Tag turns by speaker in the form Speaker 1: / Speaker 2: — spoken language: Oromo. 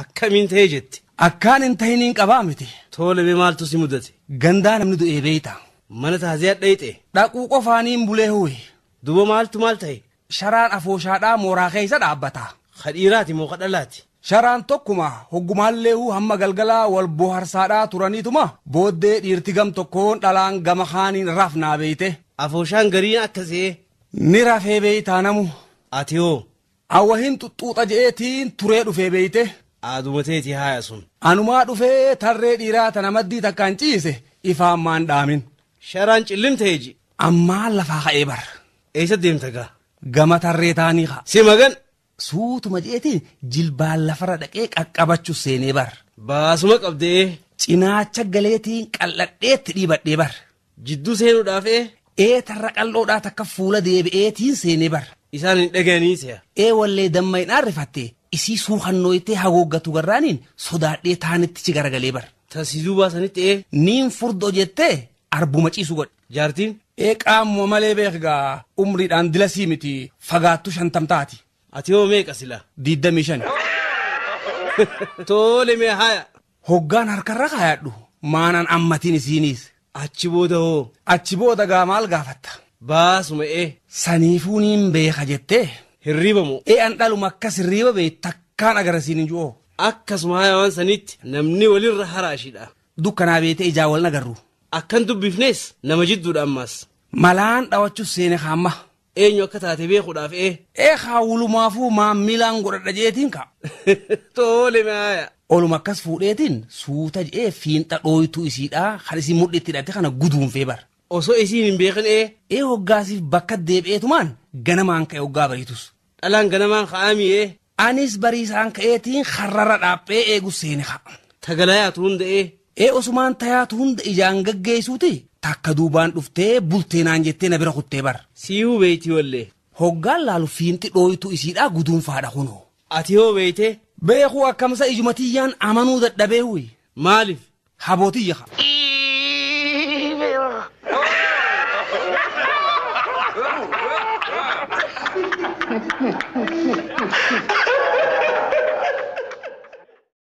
Speaker 1: Akkamiin ta'ee jetti?
Speaker 2: Akkaan hin tahiniin qabaa miti.
Speaker 1: Tole bee maaltu si mudate?
Speaker 2: Gandaa namni du'ee beeyta.
Speaker 1: Mana taaziyaa dhayxe.
Speaker 2: Dhaquu qofaaniin bulee huwe.
Speaker 1: Duba maaltu maal ta'e?
Speaker 2: Sharaan afooshaadhaa mooraa keessa dhaabbata.
Speaker 1: Kadhiiraati moo kadhalaati?
Speaker 2: Sharaan tokkuma hoggumaallee hamma galgalaa wal boharsaadhaa turaniituma booddee dhiirti gam tokkoon dhalaan gama kaaniin rafnaa beeyte.
Speaker 1: Afooshaan gariin akkasee.
Speaker 2: Ni rafee beeytaa namu.
Speaker 1: Ati hoo?
Speaker 2: Awwa hin xuxuuxa je'eetiin turee dhufee beeyte.
Speaker 1: Aadumateeti haaya sun.
Speaker 2: Anumaa dhufee tarree dhiiraa tana maddii takkaan ciise ifaan maan dhaamin.
Speaker 1: Sharaan cillimtee ji.
Speaker 2: Ammaa lafaa ka'ee bar.
Speaker 1: Eessa deemta gaa?
Speaker 2: Gama tarree taanii haa.
Speaker 1: Si magan.
Speaker 2: Suutuma je'eetiin jilbaan lafarra dhaqee qaqqabachuu seenee bar.
Speaker 1: Baasuma qabdee.
Speaker 2: Cinaacha galeetiin qal'adheetti dhiibadhee bar.
Speaker 1: Jidduu seenuudhaafee.
Speaker 2: Tarra qal'oodhaa takka fuula deebi'eetiin seenee bar.
Speaker 1: Isaan hin dhaga'anii se'a.
Speaker 2: Wallee dammaydhaan rifattee isii suuqannooytee hagooggatu garraaniin sodaadhee taanitti garagalee bar.
Speaker 1: Taasisuu baasanitti
Speaker 2: niin furdoo jettee arbuma ciisu godhe.
Speaker 1: Jaartiin?
Speaker 2: Qaamuma malee beekgaa umriidhaan dilasii miti fagaattu 50 taati.
Speaker 1: Ati hoo meeqa sila?
Speaker 2: 25.
Speaker 1: Tole mee haaya.
Speaker 2: Hoggaan harkarra kaayadhu maanan ammatiin isiiniis.
Speaker 1: Achi booda hoo?
Speaker 2: Achi booda gaa maal gaafatta?
Speaker 1: Baasuma
Speaker 2: Saniifuu niin beeka jettee.
Speaker 1: Hirriba moo?
Speaker 2: An dhaluma akkas hirriba bee takkaan agarsiin hin jiru.
Speaker 1: Akkasuma haayawaan sanitti namni walirra haraashidha.
Speaker 2: Dukkanaa beetee ijaa wal nagarru.
Speaker 1: Akkan dubbifnees nama jidduudha ammaas.
Speaker 2: Malaan dhawachuus seene kaamma.
Speaker 1: Eenyu akka taate beekuudhaaf
Speaker 2: Haawulumaafuu maammilaan godhadha jeetiin ka.
Speaker 1: Tole maaya.
Speaker 2: Oluma akkas fuudheetiin suuta je'ee fiinxa dhooytuu isiidhaa kan isin mudhitti hidhatte kana guduunfee bar.
Speaker 1: Osoo isiin hin beekin
Speaker 2: hoggaasiif bakka deebi'eetumaan ganamaan ka'e hoggaa bariitus.
Speaker 1: Dhalaan ganamaan ka'aamii
Speaker 2: Anis bariisaan ka'eetiin harrara dhaaphee eegu seene ka.
Speaker 1: Tagalayaatu hunda
Speaker 2: Osumaan tayaatu hunda ijaan gaggeessuuti. Takka duubaan dhuftee bulteenaan jettee na bira kuttee bar.
Speaker 1: Siihuu beeyti wallee.
Speaker 2: Hoggaan laalu fiinxi dhooytuu isiidhaa guduunfaadha kunoo.
Speaker 1: Ati hoo beeyte?
Speaker 2: Beekuu akkamsa ijumatiyyaan amanuu dadhabee huyi.
Speaker 1: Maaliif?
Speaker 2: Habootiyya ka.